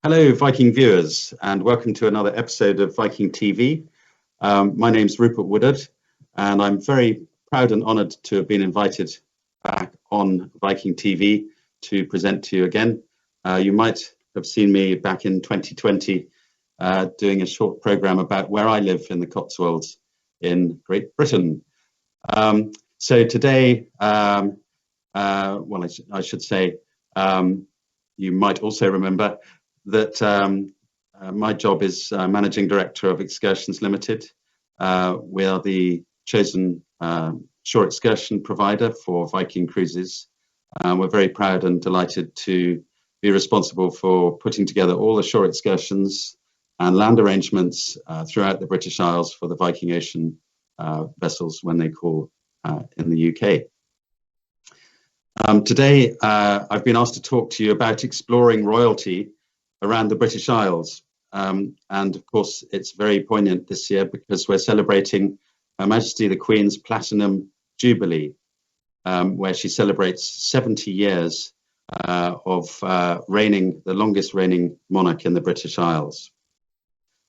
Hello, Viking viewers, and welcome to another episode of Viking.TV. My name's Rupert Woodard, and I'm very proud and honoured to have been invited back on Viking.TV to present to you again. You might have seen me back in 2020 doing a short programme about where I live in the Cotswolds in Great Britain. So today, I should say, you might also remember that my job is Managing Director of Excursions Ltd. We are the chosen shore excursion provider for Viking cruises. We're very proud and delighted to be responsible for putting together all the shore excursions and land arrangements throughout the British Isles for the Viking Ocean vessels when they call in the UK. Today, I've been asked to talk to you about exploring royalty around the British Isles. And of course, it's very poignant this year because we're celebrating Her Majesty the Queen's Platinum Jubilee, where she celebrates 70 years of reigning, the longest reigning monarch in the British Isles.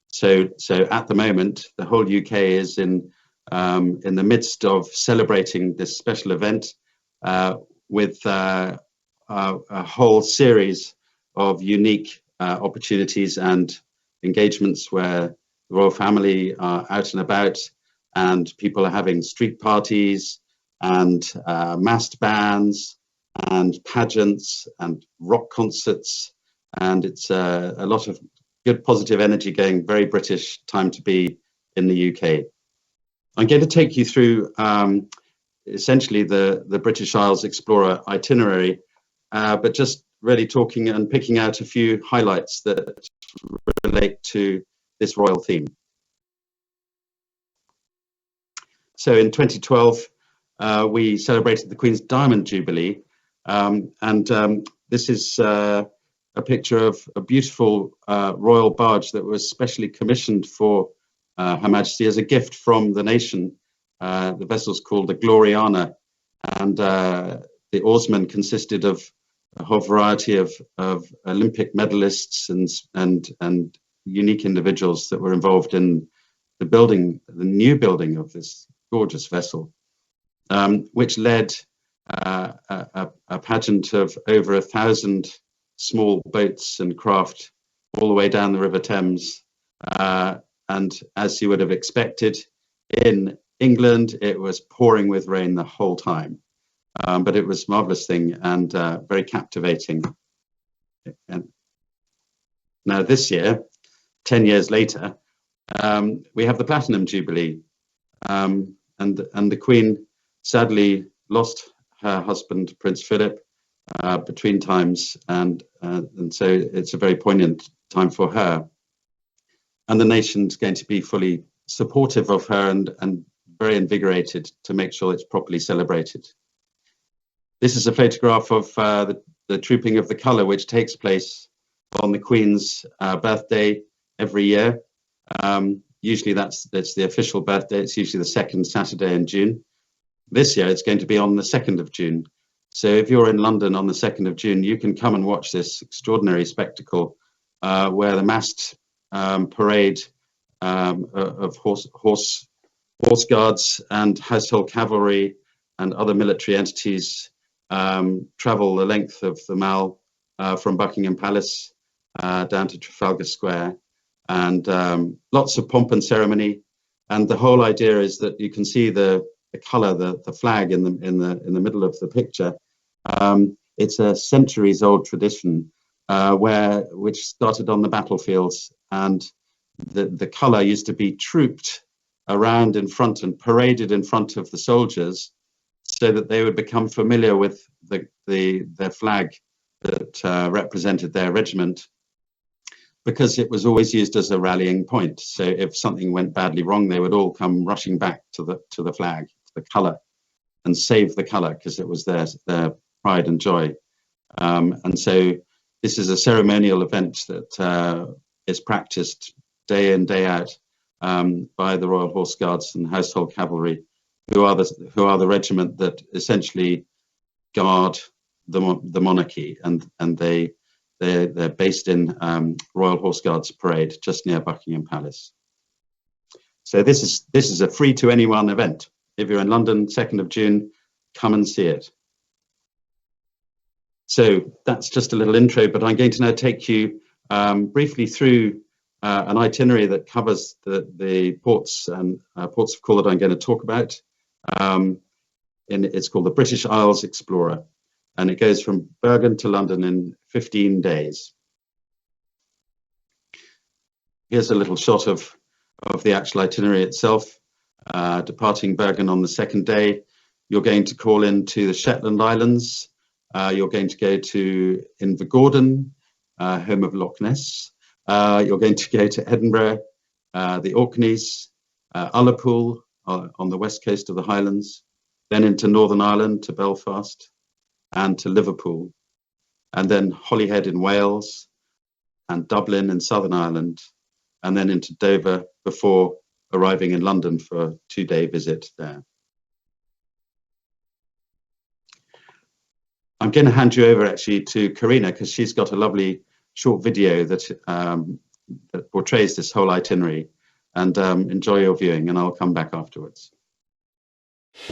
So at the moment, the whole UK is in the midst of celebrating this special event with a whole series of unique opportunities and engagements where the royal family are out and about and people are having street parties and massed bands and pageants and rock concerts, and it's a lot of good positive energy going. Very British time to be in the UK. I'm going to take you through essentially the British Isles Explorer itinerary, but just really talking and picking out a few highlights that relate to this royal theme. So in 2012, we celebrated the Queen's Diamond Jubilee, and this is a picture of a beautiful royal barge that was specially commissioned for Her Majesty as a gift from the nation. The vessel's called the Gloriana, and the oarsmen consisted of a whole variety of Olympic medalists and unique individuals that were involved in the new building of this gorgeous vessel, which led a pageant of over 1,000 small boats and craft all the way down the River Thames. And as you would have expected, in England, it was pouring with rain the whole time. But it was a marvellous thing and very captivating. And now this year, 10 years later, we have the Platinum Jubilee. And the Queen sadly lost her husband, Prince Philip, between times. And so it's a very poignant time for her. And the nation's going to be fully supportive of her and very invigorated to make sure it's properly celebrated. This is a photograph of the trooping of the colour, which takes place on the Queen's birthday every year. Usually that's the official birthday. It's usually the second Saturday in June. This year it's going to be on the 2nd of June. So if you're in London on the 2nd of June, you can come and watch this extraordinary spectacle where the massed parade of horse guards and household cavalry and other military entities travel the length of the Mall from Buckingham Palace down to Trafalgar Square, and lots of pomp and ceremony. And the whole idea is that you can see the colour, the flag in the middle of the picture. It's a centuries-old tradition which started on the battlefields, and the colour used to be trooped around in front and paraded in front of the soldiers, so that they would become familiar with their flag that represented their regiment, because it was always used as a rallying point. So if something went badly wrong, they would all come rushing back to the flag, to the colour, and save the colour, because it was their pride and joy. And so this is a ceremonial event that is practiced day in, day out by the Royal Horse Guards and Household Cavalry, who are the regiment that essentially guard the monarchy, and they they're based in Royal Horse Guards Parade, just near Buckingham Palace. So this is a free to anyone event. If you're in London, 2nd of June, come and see it. So that's just a little intro, but I'm going to now take you briefly through an itinerary that covers the ports and ports of call that I'm going to talk about. It's called the British Isles Explorer, and it goes from Bergen to London in 15 days. Here's a little shot of the actual itinerary itself. Departing Bergen on the 2nd day, you're going to call into the Shetland Islands. You're going to go to Invergordon, home of Loch Ness. You're going to go to Edinburgh, the Orkneys, Ullapool on the west coast of the Highlands, then into Northern Ireland to Belfast and to Liverpool, and then Holyhead in Wales and Dublin in Southern Ireland, and then into Dover before arriving in London for a 2-day visit there. I'm going to hand you over actually to Karina, because she's got a lovely short video that portrays this whole itinerary, and enjoy your viewing, and I'll come back afterwards.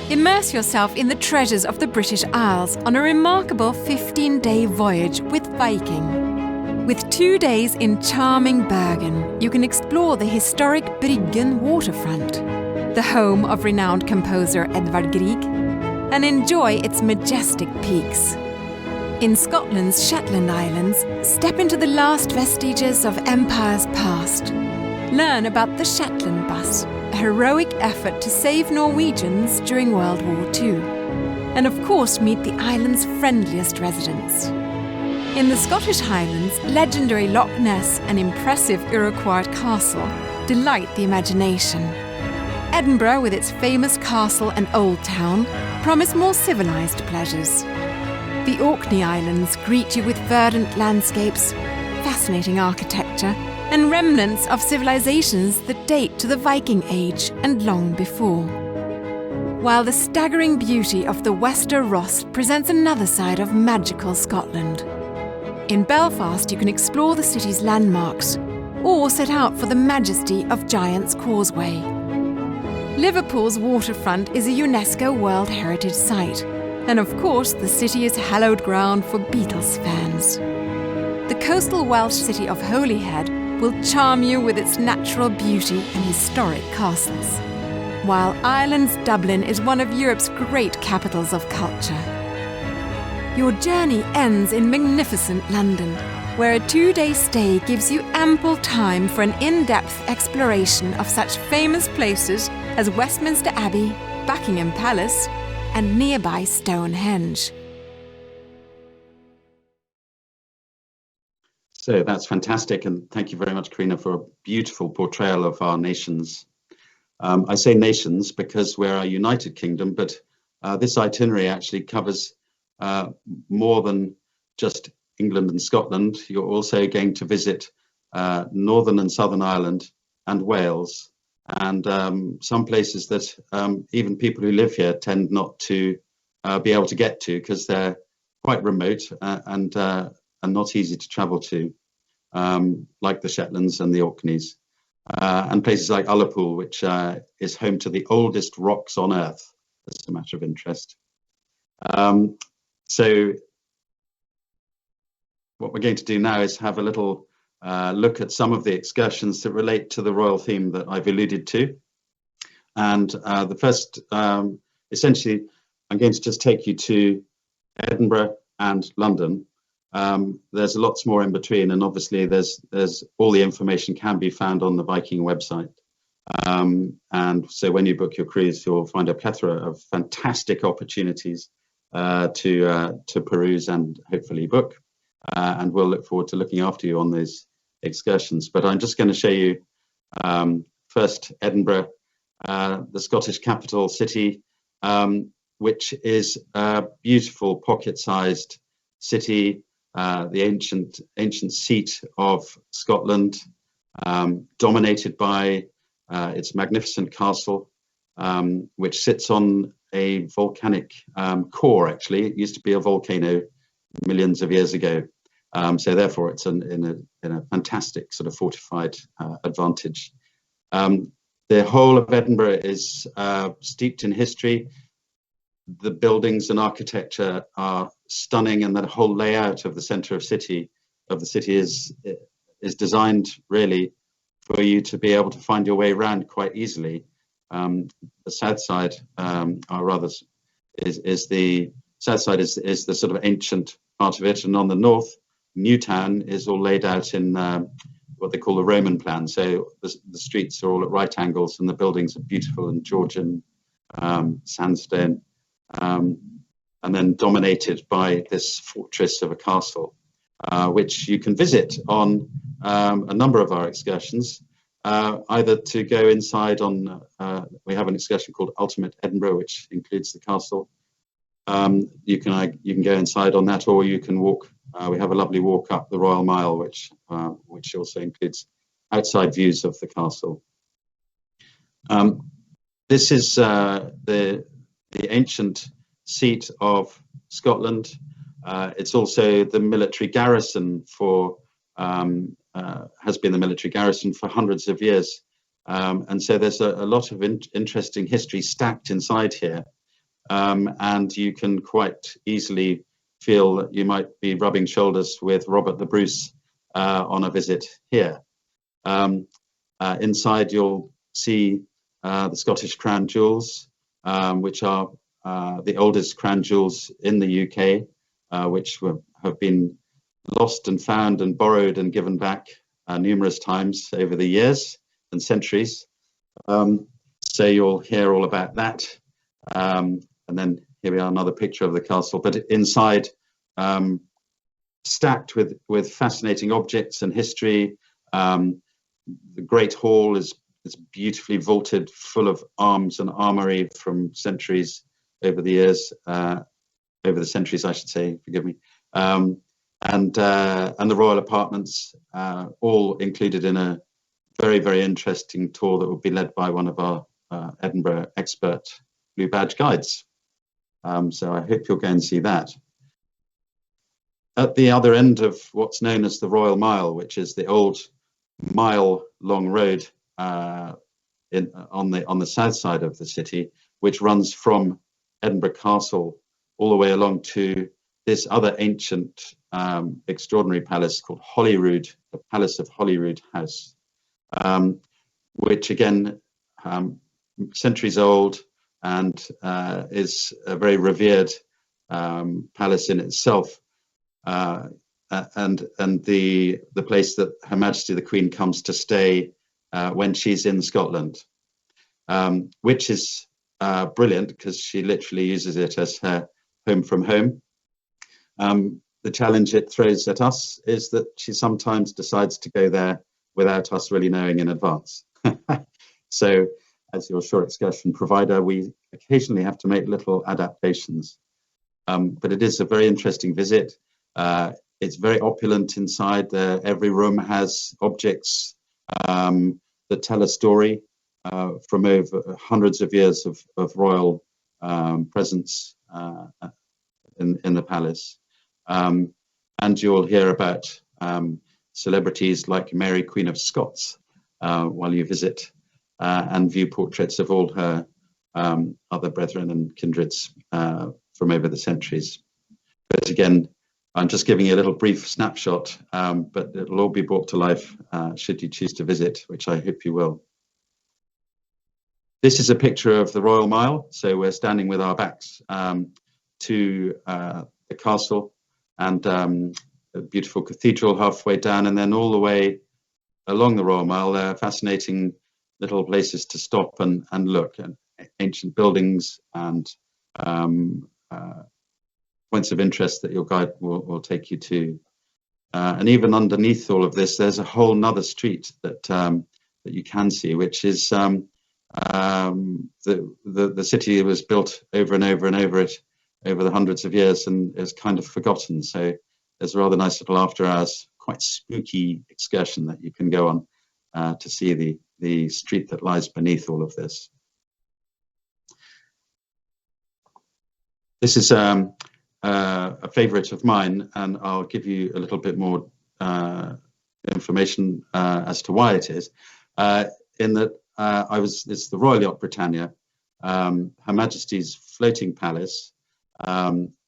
Immerse yourself in the treasures of the British Isles on a remarkable 15-day voyage with Viking. With 2 days in charming Bergen, you can explore the historic Bryggen waterfront, the home of renowned composer Edvard Grieg, and enjoy its majestic peaks. In Scotland's Shetland Islands, step into the last vestiges of empires past. Learn about the Shetland Bus, a heroic effort to save Norwegians during World War II. And of course, meet the island's friendliest residents. In the Scottish Highlands, legendary Loch Ness and impressive Iroquois Castle delight the imagination. Edinburgh, with its famous castle and old town, promise more civilized pleasures. The Orkney Islands greet you with verdant landscapes, fascinating architecture, and remnants of civilizations that date to the Viking Age and long before. While the staggering beauty of the Wester Ross presents another side of magical Scotland. In Belfast, you can explore the city's landmarks, or set out for the majesty of Giant's Causeway. Liverpool's waterfront is a UNESCO World Heritage Site, and of course, the city is hallowed ground for Beatles fans. The coastal Welsh city of Holyhead will charm you with its natural beauty and historic castles, while Ireland's Dublin is one of Europe's great capitals of culture. Your journey ends in magnificent London, where a 2-day stay gives you ample time for an in-depth exploration of such famous places as Westminster Abbey, Buckingham Palace, and nearby Stonehenge. So that's fantastic, and thank you very much, Karina, for a beautiful portrayal of our nations. I say nations because we're a united kingdom, but this itinerary actually covers more than just England and Scotland. You're also going to visit Northern and Southern Ireland and Wales, and some places that even people who live here tend not to be able to get to because they're quite remote and not easy to travel to, like the Shetlands and the Orkneys, and places like Ullapool, which is home to the oldest rocks on Earth, as a matter of interest. So what we're going to do now is have a little look at some of the excursions that relate to the royal theme that I've alluded to. And the first, essentially, I'm going to just take you to Edinburgh and London. There's lots more in between, and obviously there's all the information can be found on the Viking website. And so when you book your cruise, you'll find a plethora of fantastic opportunities to peruse and hopefully book. And we'll look forward to looking after you on those excursions. But I'm just going to show you first Edinburgh, the Scottish capital city, which is a beautiful pocket-sized city, the ancient seat of Scotland, dominated by its magnificent castle, which sits on a volcanic core. Actually, it used to be a volcano millions of years ago. So therefore, it's in a fantastic sort of fortified advantage. The whole of Edinburgh is steeped in history. The buildings and architecture are stunning, and the whole layout of the centre of the city is designed really for you to be able to find your way around quite easily. The south side, is the south side is the sort of ancient part of it, and on the north, Newtown is all laid out in what they call the Roman plan. So the streets are all at right angles, and the buildings are beautiful and Georgian sandstone. And then dominated by this fortress of a castle, which you can visit on a number of our excursions, either to go inside on, we have an excursion called Ultimate Edinburgh, which includes the castle. You can go inside on that, or you can walk. We have a lovely walk up the Royal Mile, which also includes outside views of the castle. This is the ancient seat of Scotland. It's also the military garrison has been the military garrison for hundreds of years. And so there's a lot of interesting history stacked inside here. And you can quite easily feel that you might be rubbing shoulders with Robert the Bruce on a visit here. Inside you'll see the Scottish crown jewels, which are the oldest crown jewels in the UK, which have been lost and found and borrowed and given back numerous times over the years and centuries. So you'll hear all about that. And then here we are, another picture of the castle, but inside, stacked with fascinating objects and history. The Great Hall is beautifully vaulted, full of arms and armory from centuries over the years, over the centuries, I should say, forgive me. And the royal apartments, all included in a very, very interesting tour that will be led by one of our Edinburgh expert Blue Badge guides. So I hope you'll go and see that. At the other end of what's known as the Royal Mile, which is the old mile-long road on the south side of the city, which runs from Edinburgh Castle all the way along to this other ancient extraordinary palace called Holyrood, the Palace of Holyrood House, which again, centuries old, and is a very revered palace in itself, and the place that Her Majesty the Queen comes to stay when she's in Scotland, which is brilliant because she literally uses it as her home from home. The challenge it throws at us is that she sometimes decides to go there without us really knowing in advance. So, as your shore excursion provider, we occasionally have to make little adaptations. But it is a very interesting visit. It's very opulent inside there. Every room has objects that tell a story from over hundreds of years of royal presence in the palace. And you'll hear about celebrities like Mary, Queen of Scots, while you visit, and view portraits of all her other brethren and kindreds from over the centuries. But again, I'm just giving you a little brief snapshot, but it'll all be brought to life should you choose to visit, which I hope you will. This is a picture of the Royal Mile. So we're standing with our backs to the castle, and a beautiful cathedral halfway down, and then all the way along the Royal Mile, there are fascinating little places to stop and look, and ancient buildings and points of interest that your guide will take you to. And even underneath all of this, there's a whole nother street that you can see, which is the city was built over and over and over the hundreds of years and is kind of forgotten. So there's a rather nice little after hours, quite spooky excursion that you can go on to see the street that lies beneath all of this. This is a favourite of mine, and I'll give you a little bit more information as to why it is. In that it's the Royal Yacht Britannia, Her Majesty's floating palace,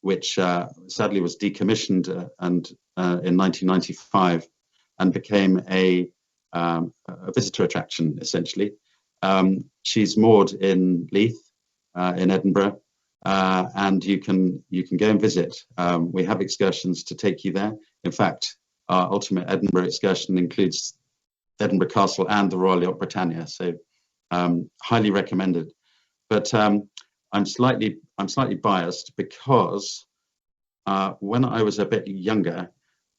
which sadly was decommissioned in 1995 and became a visitor attraction, essentially. She's moored in Leith, in Edinburgh, and you can go and visit. We have excursions to take you there. In fact, our ultimate Edinburgh excursion includes Edinburgh Castle and the Royal Yacht Britannia, so highly recommended. But I'm slightly biased because when I was a bit younger,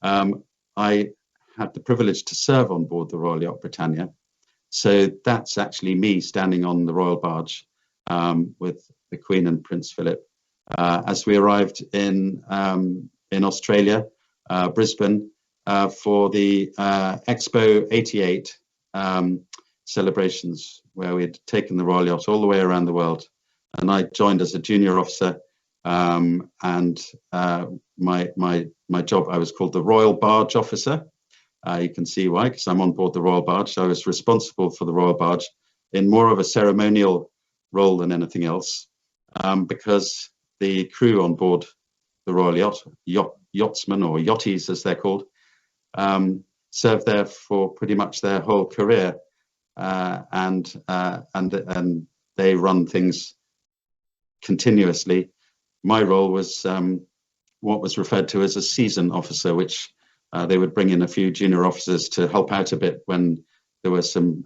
I had the privilege to serve on board the Royal Yacht Britannia. So that's actually me standing on the royal barge with the Queen and Prince Philip as we arrived in Australia, Brisbane, for the Expo 88 celebrations, where we'd taken the Royal Yacht all the way around the world. And I joined as a junior officer, and my job, I was called the Royal Barge Officer. You can see why, because I'm on board the Royal Barge. I was responsible for the Royal Barge in more of a ceremonial role than anything else, because the crew on board the Royal Yachtsmen, or yachties as they're called, served there for pretty much their whole career, and they run things continuously. My role was what was referred to as a season officer, which they would bring in a few junior officers to help out a bit when there were some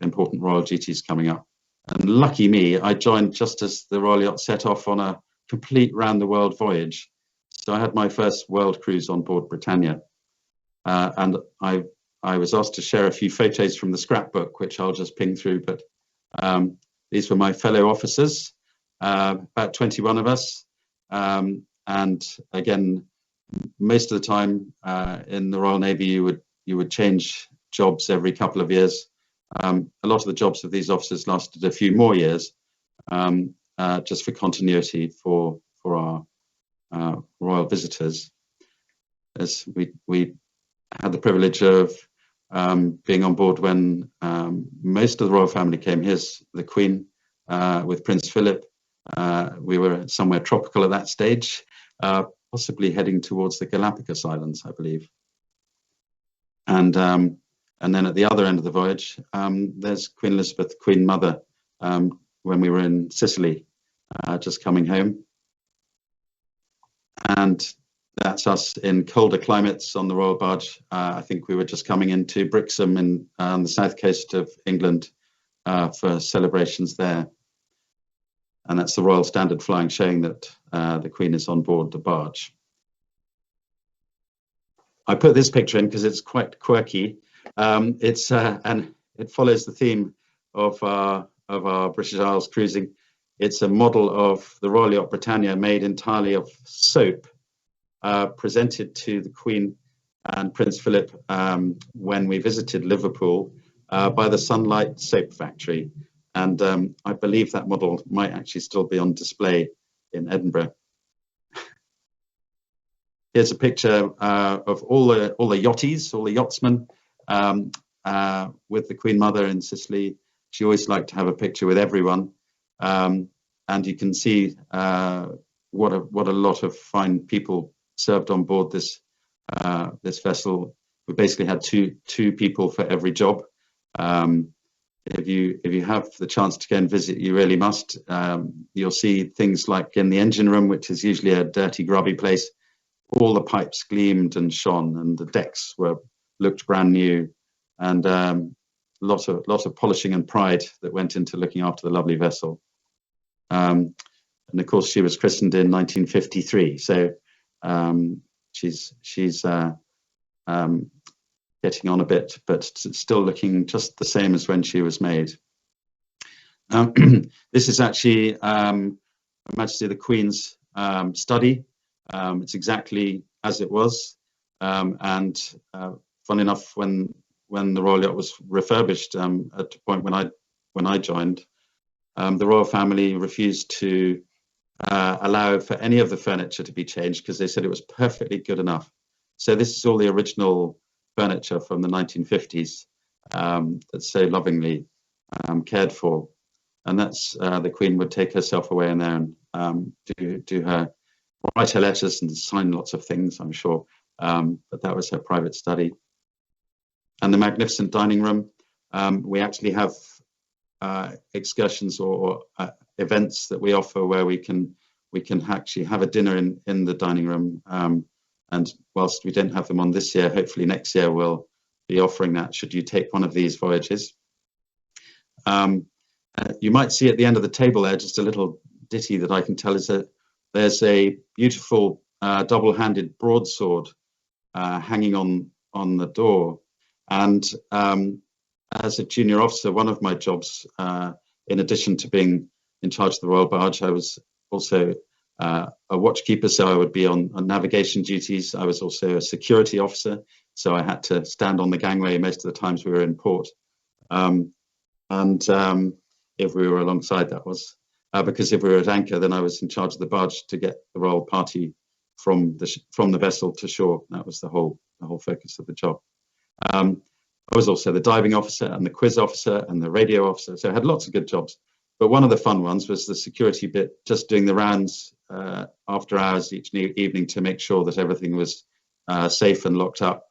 important royal duties coming up. And lucky me, I joined just as the Royal Yacht set off on a complete round-the-world voyage. So I had my first world cruise on board Britannia. And I was asked to share a few photos from the scrapbook, which I'll just ping through. But these were my fellow officers, about 21 of us. And again, most of the time in the Royal Navy, you would change jobs every couple of years. A lot of the jobs of these officers lasted a few more years, just for continuity for our royal visitors. As we had the privilege of being on board when most of the royal family came. Here's the Queen with Prince Philip. We were somewhere tropical at that stage, possibly heading towards the Galapagos Islands, I believe. And then at the other end of the voyage, there's Queen Elizabeth, Queen Mother, when we were in Sicily, just coming home. And that's us in colder climates on the Royal Barge. I think we were just coming into Brixham on the south coast of England for celebrations there. And that's the Royal Standard flying, showing that the Queen is on board the barge. I put this picture in because it's quite quirky. And it follows the theme of our British Isles cruising. It's a model of the Royal Yacht Britannia made entirely of soap, presented to the Queen and Prince Philip when we visited Liverpool by the Sunlight Soap Factory. And I believe that model might actually still be on display in Edinburgh. Here's a picture of all the yachties, all the yachtsmen, with the Queen Mother in Sicily. She always liked to have a picture with everyone, and you can see what a lot of fine people served on board this vessel. We basically had two people for every job. If you have the chance to go and visit, you really must. You'll see things like in the engine room, which is usually a dirty, grubby place. All the pipes gleamed and shone, and the decks looked brand new, and lot of polishing and pride that went into looking after the lovely vessel. And of course, she was christened in 1953, so she's getting on a bit, but still looking just the same as when she was made. This is actually Her Majesty the Queen's study. It's exactly as it was, and fun enough, when the Royal Yacht was refurbished, at the point when I joined, the royal family refused to allow for any of the furniture to be changed because they said it was perfectly good enough. So this is all the original furniture from the 1950s that's so lovingly cared for. And that's the Queen would take herself away in there and write her letters and sign lots of things, I'm sure. But that was her private study. And the magnificent dining room. We actually have excursions or events that we offer where we can actually have a dinner in the dining room. And whilst we don't have them on this year, hopefully next year we'll be offering that should you take one of these voyages. You might see at the end of the table there just a little ditty that I can tell is that there's a beautiful double-handed broadsword hanging on the door. And as a junior officer, one of my jobs, in addition to being in charge of the Royal Barge, I was also a watchkeeper, so I would be on navigation duties. I was also a security officer, so I had to stand on the gangway most of the times we were in port. If we were alongside, that was because if we were at anchor, then I was in charge of the barge to get the royal party from the vessel to shore. That was the whole focus of the job. I was also the diving officer and the quiz officer and the radio officer, so I had lots of good jobs. But one of the fun ones was the security bit, just doing the rounds after hours each evening to make sure that everything was safe and locked up.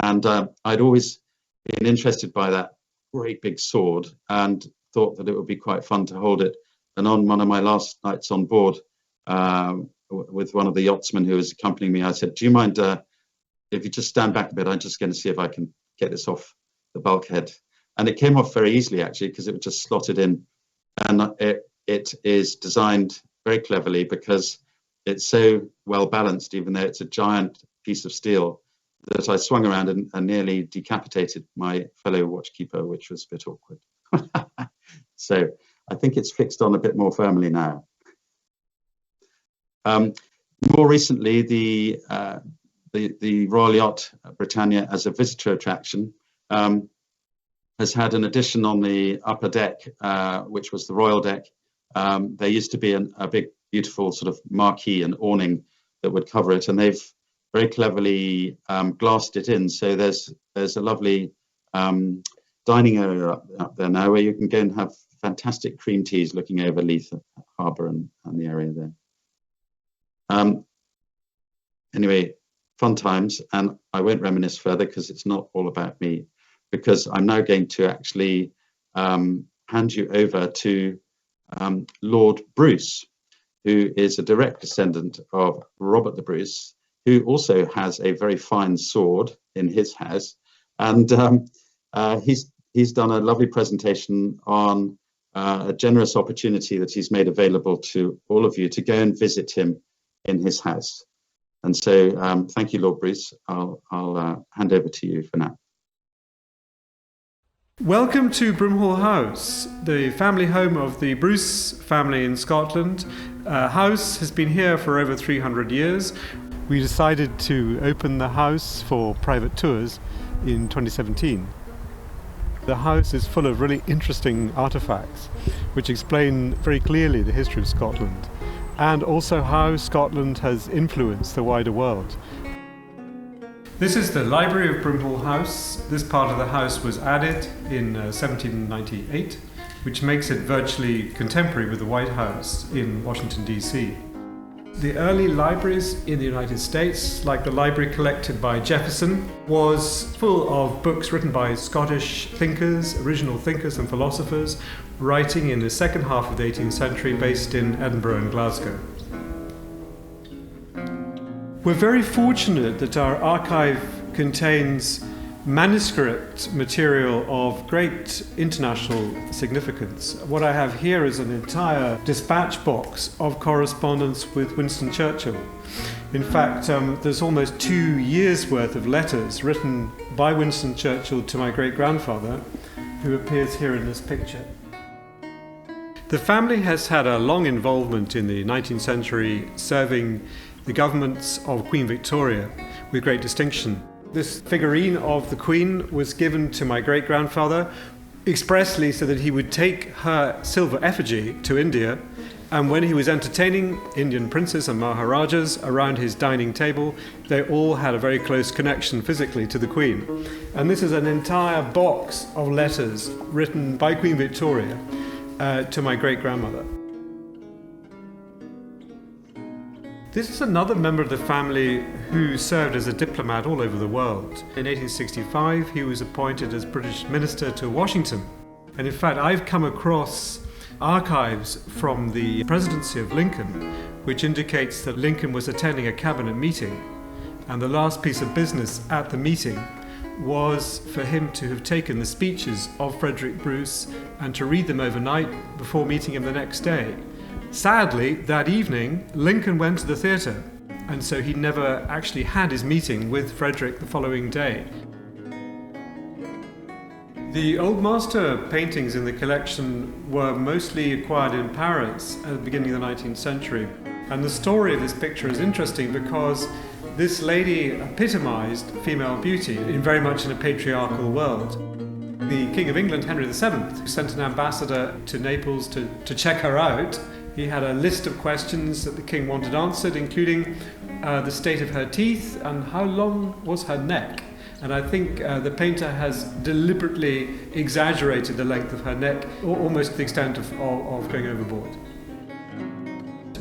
And I'd always been interested by that great big sword and thought that it would be quite fun to hold it. And on one of my last nights on board with one of the yachtsmen who was accompanying me, I said, do you mind if you just stand back a bit? I'm just going to see if I can get this off the bulkhead. And it came off very easily, actually, because it was just slotted in. And it is designed very cleverly because it's so well balanced, even though it's a giant piece of steel, that I swung around and nearly decapitated my fellow watchkeeper, which was a bit awkward. So I think it's fixed on a bit more firmly now. More recently, the Royal Yacht Britannia, as a visitor attraction, has had an addition on the upper deck, which was the royal deck. There used to be a big, beautiful sort of marquee and awning that would cover it, and they've very cleverly glassed it in. So there's a lovely dining area up there now where you can go and have fantastic cream teas looking over Leith Harbour and the area there. Anyway, fun times, and I won't reminisce further because it's not all about me, because I'm now going to actually hand you over to Lord Bruce, who is a direct descendant of Robert the Bruce, who also has a very fine sword in his house. And he's done a lovely presentation on a generous opportunity that he's made available to all of you to go and visit him in his house. And so thank you, Lord Bruce. I'll hand over to you for now. Welcome to Brimhall House, the family home of the Bruce family in Scotland. House has been here for over 300 years. We decided to open the house for private tours in 2017. The house is full of really interesting artifacts which explain very clearly the history of Scotland and also how Scotland has influenced the wider world. This is the library of Brimhall House. This part of the house was added in 1798, which makes it virtually contemporary with the White House in Washington, D.C. The early libraries in the United States, like the library collected by Jefferson, was full of books written by Scottish thinkers, original thinkers and philosophers, writing in the second half of the 18th century based in Edinburgh and Glasgow. We're very fortunate that our archive contains manuscript material of great international significance. What I have here is an entire dispatch box of correspondence with Winston Churchill. In fact, there's almost 2 years' worth of letters written by Winston Churchill to my great-grandfather, who appears here in this picture. The family has had a long involvement in the 19th century, serving the governments of Queen Victoria with great distinction. This figurine of the Queen was given to my great-grandfather expressly so that he would take her silver effigy to India And when he was entertaining Indian princes and maharajas around his dining table, they all had a very close connection physically to the Queen. And this is an entire box of letters written by Queen Victoria to my great-grandmother. This is another member of the family who served as a diplomat all over the world. In 1865, he was appointed as British Minister to Washington. And in fact, I've come across archives from the presidency of Lincoln, which indicates that Lincoln was attending a cabinet meeting, and the last piece of business at the meeting was for him to have taken the speeches of Frederick Bruce and to read them overnight before meeting him the next day. Sadly, that evening, Lincoln went to the theatre, and so he never actually had his meeting with Frederick the following day. The Old Master paintings in the collection were mostly acquired in Paris at the beginning of the 19th century. And the story of this picture is interesting because this lady epitomized female beauty in very much in a patriarchal world. The King of England, Henry VII, sent an ambassador to Naples to check her out. He had a list of questions that the king wanted answered, including the state of her teeth and how long was her neck. And I think the painter has deliberately exaggerated the length of her neck, almost to the extent of going overboard.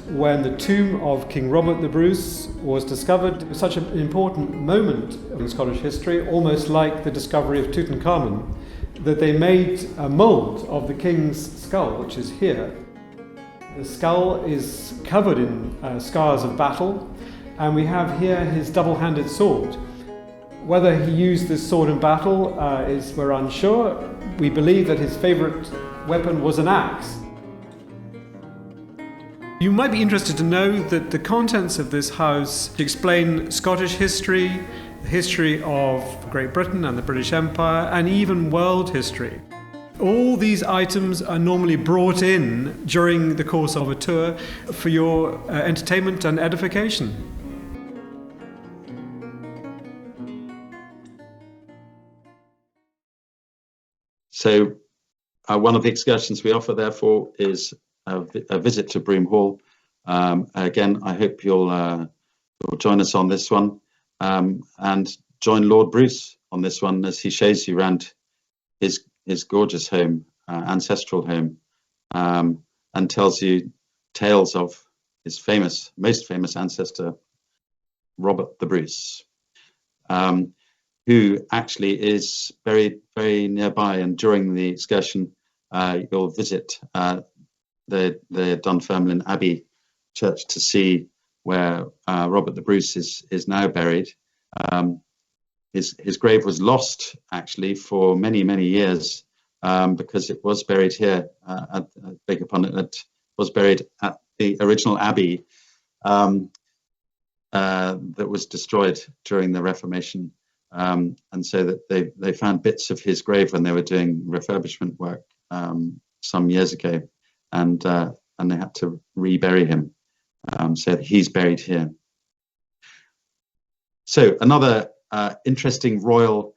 When the tomb of King Robert the Bruce was discovered, it was such an important moment in Scottish history, almost like the discovery of Tutankhamun, that they made a mould of the king's skull, which is here. The skull is covered in scars of battle, and we have here his double-handed sword. Whether he used this sword in battle we're unsure. We believe that his favourite weapon was an axe. You might be interested to know that the contents of this house explain Scottish history, the history of Great Britain and the British Empire, and even world history. All these items are normally brought in during the course of a tour for your entertainment and edification. So one of the excursions we offer, therefore, is a visit to Brimhall. Again, I hope you'll join us on this one and join Lord Bruce on this one as he shows you around his gorgeous home, ancestral home, and tells you tales of his most famous ancestor, Robert the Bruce, who actually is buried very nearby. And during the excursion, you'll visit the Dunfermline Abbey church to see where Robert the Bruce is now buried. His grave was lost actually for many years because it was buried here. It was buried at the original abbey that was destroyed during the Reformation, and so that they found bits of his grave when they were doing refurbishment work some years ago, and they had to rebury him. So he's buried here. So another interesting royal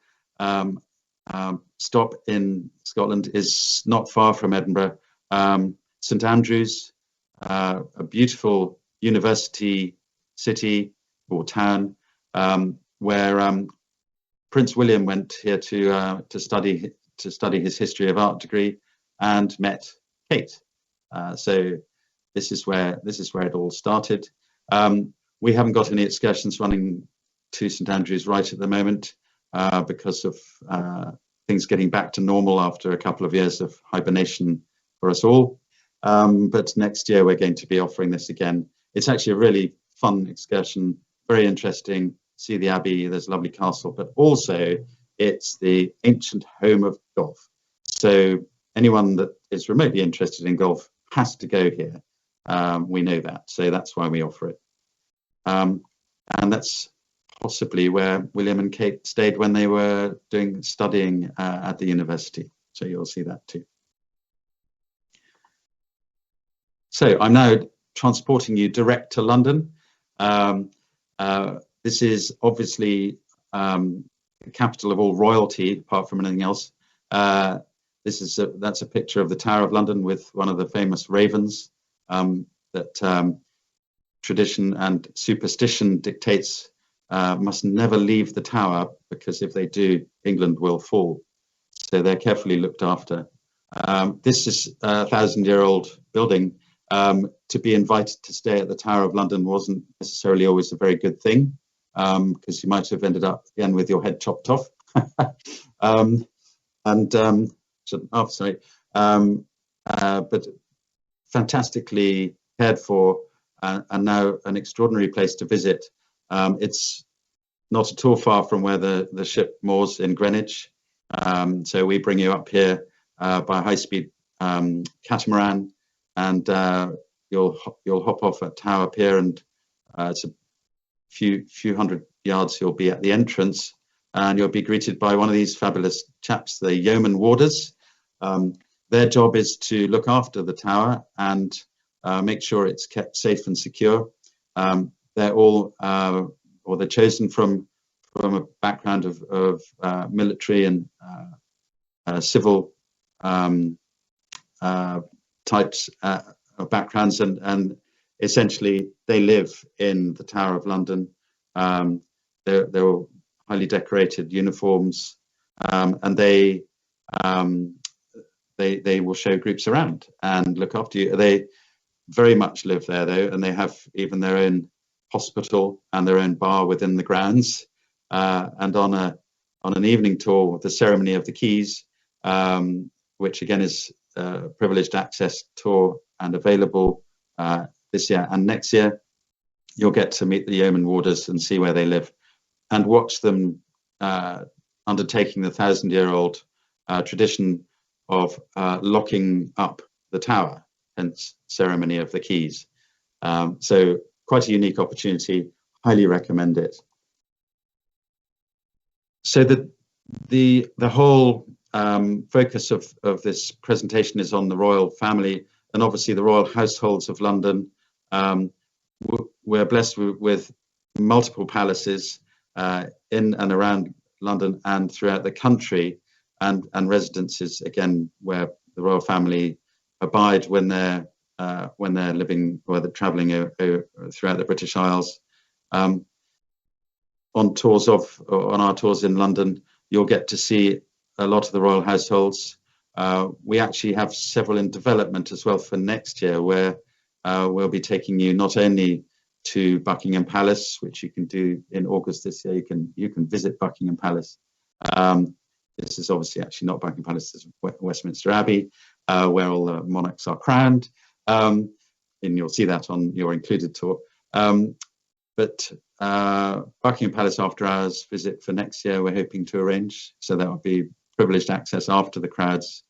stop in Scotland is not far from Edinburgh. St Andrews, a beautiful university city or town where Prince William went here to study his history of art degree and met Kate. So this is where it all started. We haven't got any excursions running to St Andrews right at the moment because of things getting back to normal after a couple of years of hibernation for us all. But next year we're going to be offering this again. It's actually a really fun excursion, very interesting. See the abbey, there's a lovely castle, but also it's the ancient home of golf. So anyone that is remotely interested in golf has to go here. We know that, so that's why we offer it. And that's possibly where William and Kate stayed when they were studying at the university. So you'll see that too. So I'm now transporting you direct to London. This is obviously the capital of all royalty, apart from anything else. That's a picture of the Tower of London with one of the famous ravens that tradition and superstition dictates must never leave the tower, because if they do, England will fall. So they're carefully looked after. This is a 1,000-year-old building. To be invited to stay at the Tower of London wasn't necessarily always a very good thing, because you might have ended up again with your head chopped off. But fantastically cared for, and now an extraordinary place to visit. It's not at all far from where the ship moors in Greenwich. So we bring you up here by high-speed catamaran, and you'll hop off at Tower Pier, and it's a few hundred yards. You'll be at the entrance, and you'll be greeted by one of these fabulous chaps, the yeoman warders. Their job is to look after the tower and make sure it's kept safe and secure. They're all, or they're chosen from a background of military and civil types of backgrounds, and essentially they live in the Tower of London. They're all highly decorated uniforms, and they will show groups around and look after you. They very much live there though, and they have even their own hospital and their own bar within the grounds. And on an evening tour, the ceremony of the keys, which again is a privileged access tour and available this year and next year, you'll get to meet the yeoman warders and see where they live, and watch them undertaking the 1,000-year-old tradition of locking up the tower, hence ceremony of the keys. So quite a unique opportunity. Highly recommend it. So the whole focus of this presentation is on the royal family, and obviously the royal households of London. We're blessed with multiple palaces in and around London and throughout the country, and residences again where the royal family abide when they're living or they're travelling throughout the British Isles. On our tours in London, you'll get to see a lot of the royal households. We actually have several in development as well for next year, where we'll be taking you not only to Buckingham Palace, which you can do in August this year. You can visit Buckingham Palace. This is obviously actually not Buckingham Palace, this is Westminster Abbey, where all the monarchs are crowned. And you'll see that on your included tour. But Buckingham Palace after hours visit for next year, we're hoping to arrange. So that will be privileged access after the crowds.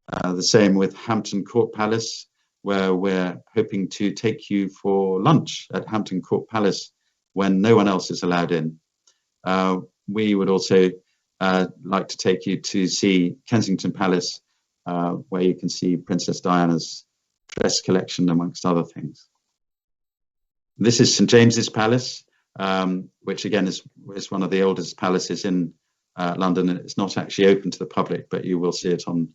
The same with Hampton Court Palace, where we're hoping to take you for lunch at Hampton Court Palace when no one else is allowed in. We would also like to take you to see Kensington Palace, where you can see Princess Diana's dress collection, amongst other things. This is St James's Palace, which again is one of the oldest palaces in London. It's not actually open to the public, but you will see it on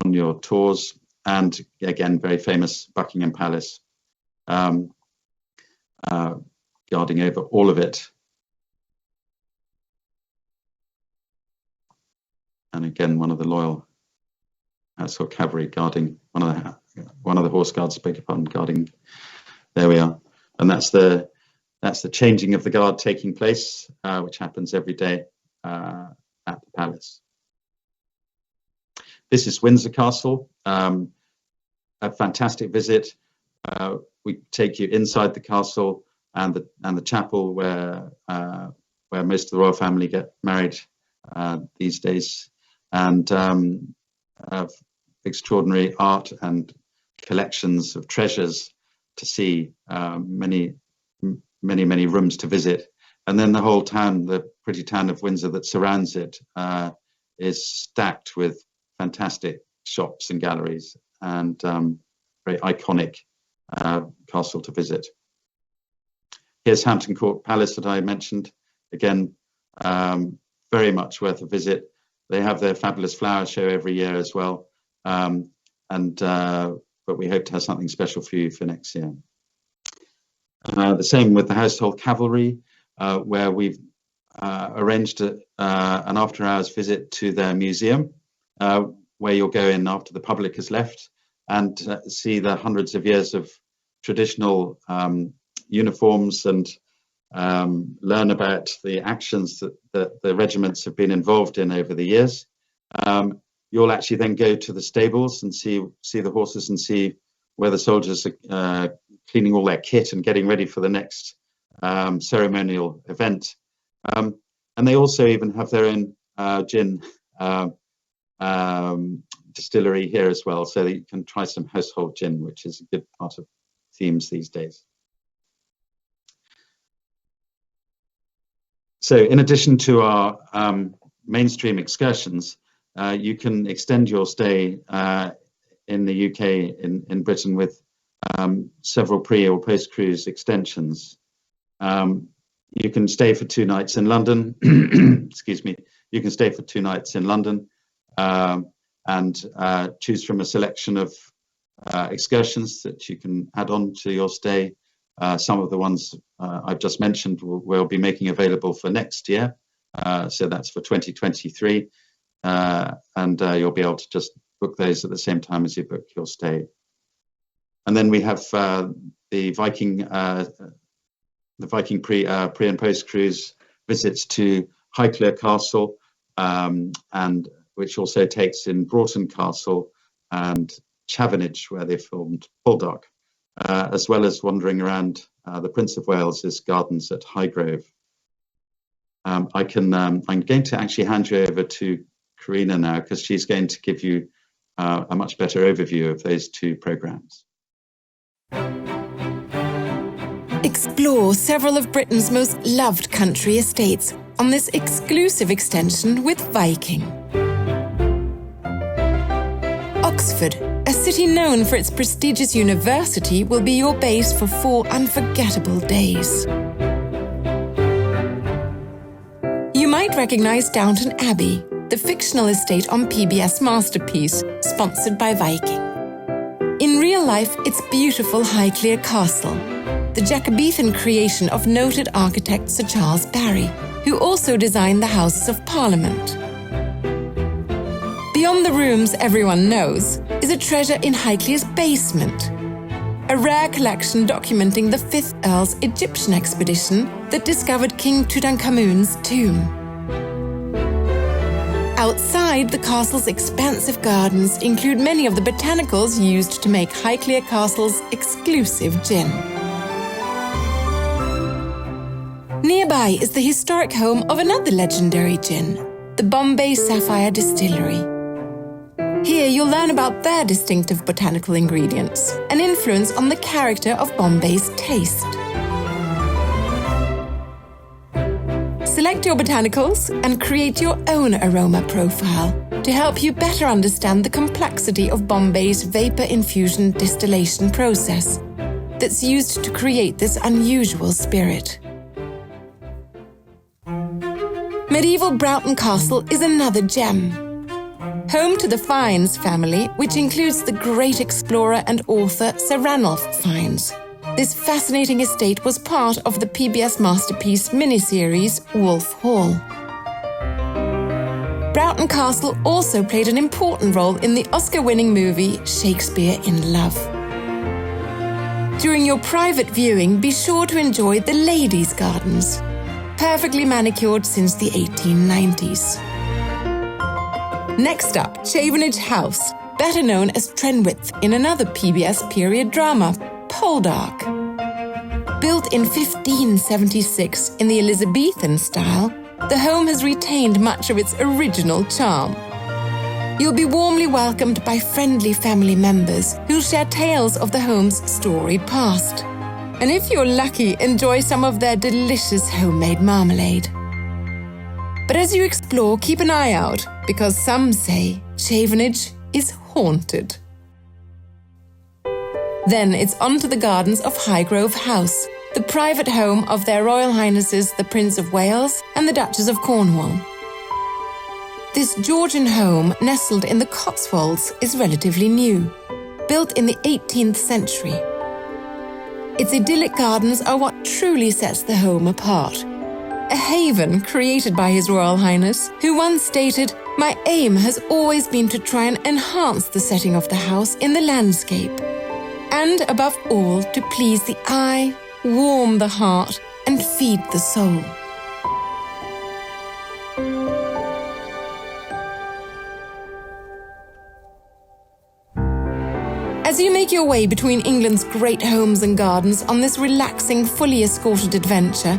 your tours. And again, very famous Buckingham Palace, guarding over all of it. And again, one of the loyal household cavalry guarding, one of the horse guards, beg your pardon, guarding. There we are, and that's the changing of the guard taking place, which happens every day at the palace. This is Windsor Castle, a fantastic visit. We take you inside the castle and the chapel where most of the royal family get married these days, and extraordinary art and collections of treasures to see, many rooms to visit, and then the whole town, the pretty town of Windsor that surrounds it, is stacked with fantastic shops and galleries, and very iconic castle to visit. Here's Hampton Court Palace that I mentioned. Again, very much worth a visit. They have their fabulous flower show every year as well, and but we hope to have something special for you for next year. The same with the Household Cavalry, where we've arranged an after-hours visit to their museum, where you'll go in after the public has left and see the hundreds of years of traditional uniforms and learn about the actions that the regiments have been involved in over the years. You'll actually then go to the stables and see the horses and see where the soldiers are cleaning all their kit and getting ready for the next ceremonial event. And they also even have their own gin distillery here as well, so that you can try some household gin, which is a good part of themes these days. So in addition to our mainstream excursions, you can extend your stay in the UK, in Britain, with several pre or post-cruise extensions. You can stay for 2 nights in London. Excuse me. You can stay for 2 nights in London and choose from a selection of excursions that you can add on to your stay. Some of the ones I've just mentioned we'll be making available for next year. So that's for 2023. And you'll be able to just book those at the same time as you book your stay. And then we have the Viking pre and post cruise visits to Highclere Castle, and which also takes in Broughton Castle and Chavenage, where they filmed Poldark, as well as wandering around the Prince of Wales's gardens at Highgrove. I'm going to actually hand you over to Karina now, because she's going to give you a much better overview of those 2 programs. Explore several of Britain's most loved country estates on this exclusive extension with Viking. Oxford, a city known for its prestigious university, will be your base for 4 unforgettable days. You might recognise Downton Abbey, the fictional estate on PBS Masterpiece, sponsored by Viking. In real life, it's beautiful Highclere Castle, the Jacobean creation of noted architect Sir Charles Barry, who also designed the Houses of Parliament. Beyond the rooms everyone knows is a treasure in Highclere's basement, a rare collection documenting the 5th Earl's Egyptian expedition that discovered King Tutankhamun's tomb. Outside, the castle's expansive gardens include many of the botanicals used to make Highclere Castle's exclusive gin. Nearby is the historic home of another legendary gin, the Bombay Sapphire Distillery. Here you'll learn about their distinctive botanical ingredients and influence on the character of Bombay's taste. Select your botanicals and create your own aroma profile to help you better understand the complexity of Bombay's vapor infusion distillation process that's used to create this unusual spirit. Medieval Broughton Castle is another gem. Home to the Fiennes family, which includes the great explorer and author Sir Ranulph Fiennes. This fascinating estate was part of the PBS Masterpiece miniseries Wolf Hall. Broughton Castle also played an important role in the Oscar-winning movie Shakespeare in Love. During your private viewing, be sure to enjoy the Ladies' Gardens, perfectly manicured since the 1890s. Next up, Chavenage House, better known as Trenwith in another PBS period drama, Poldark. Built in 1576 in the Elizabethan style, the home has retained much of its original charm. You'll be warmly welcomed by friendly family members who'll share tales of the home's storied past. And if you're lucky, enjoy some of their delicious homemade marmalade. But as you explore, keep an eye out, because some say Chavenage is haunted. Then it's on to the gardens of Highgrove House, the private home of their Royal Highnesses the Prince of Wales and the Duchess of Cornwall. This Georgian home, nestled in the Cotswolds, is relatively new. built in the 18th century. Its idyllic gardens are what truly sets the home apart. A haven created by His Royal Highness, who once stated, "My aim has always been to try and enhance the setting of the house in the landscape, and above all, to please the eye, warm the heart, and feed the soul." As you make your way between England's great homes and gardens on this relaxing, fully escorted adventure,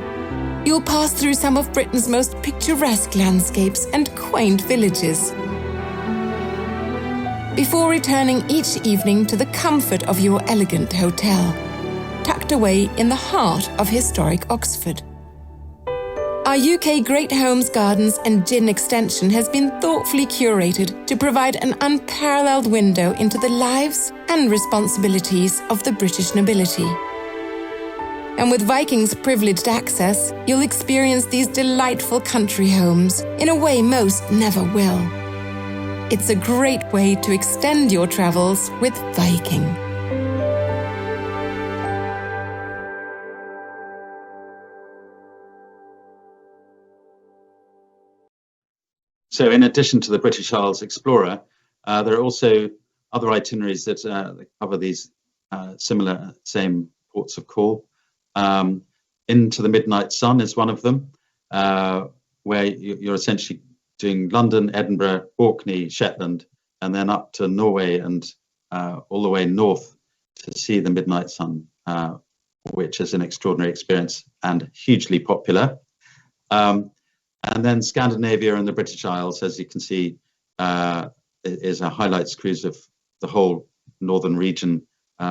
you'll pass through some of Britain's most picturesque landscapes and quaint villages, before returning each evening to the comfort of your elegant hotel, tucked away in the heart of historic Oxford. Our UK Great Homes Gardens and Gin extension has been thoughtfully curated to provide an unparalleled window into the lives and responsibilities of the British nobility. And with Viking's privileged access, you'll experience these delightful country homes in a way most never will. It's a great way to extend your travels with Viking. So in addition to the British Isles Explorer, there are also other itineraries that cover these same ports of call. Into the Midnight Sun is one of them, where you're essentially doing London, Edinburgh, Orkney, Shetland, and then up to Norway and all the way north to see the Midnight Sun, which is an extraordinary experience and hugely popular. And then Scandinavia and the British Isles, as you can see, is a highlights cruise of the whole northern region,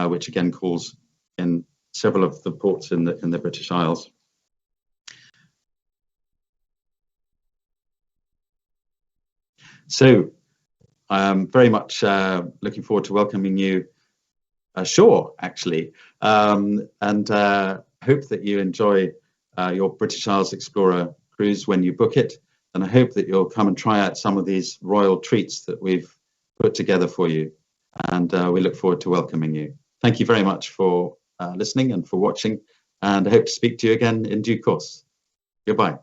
which again calls in several of the ports in the British Isles. So I'm very much looking forward to welcoming you ashore, actually, and hope that you enjoy your British Isles Explorer cruise when you book it, and I hope that you'll come and try out some of these royal treats that we've put together for you, and we look forward to welcoming you. Thank you very much for listening and for watching, and I hope to speak to you again in due course. Goodbye.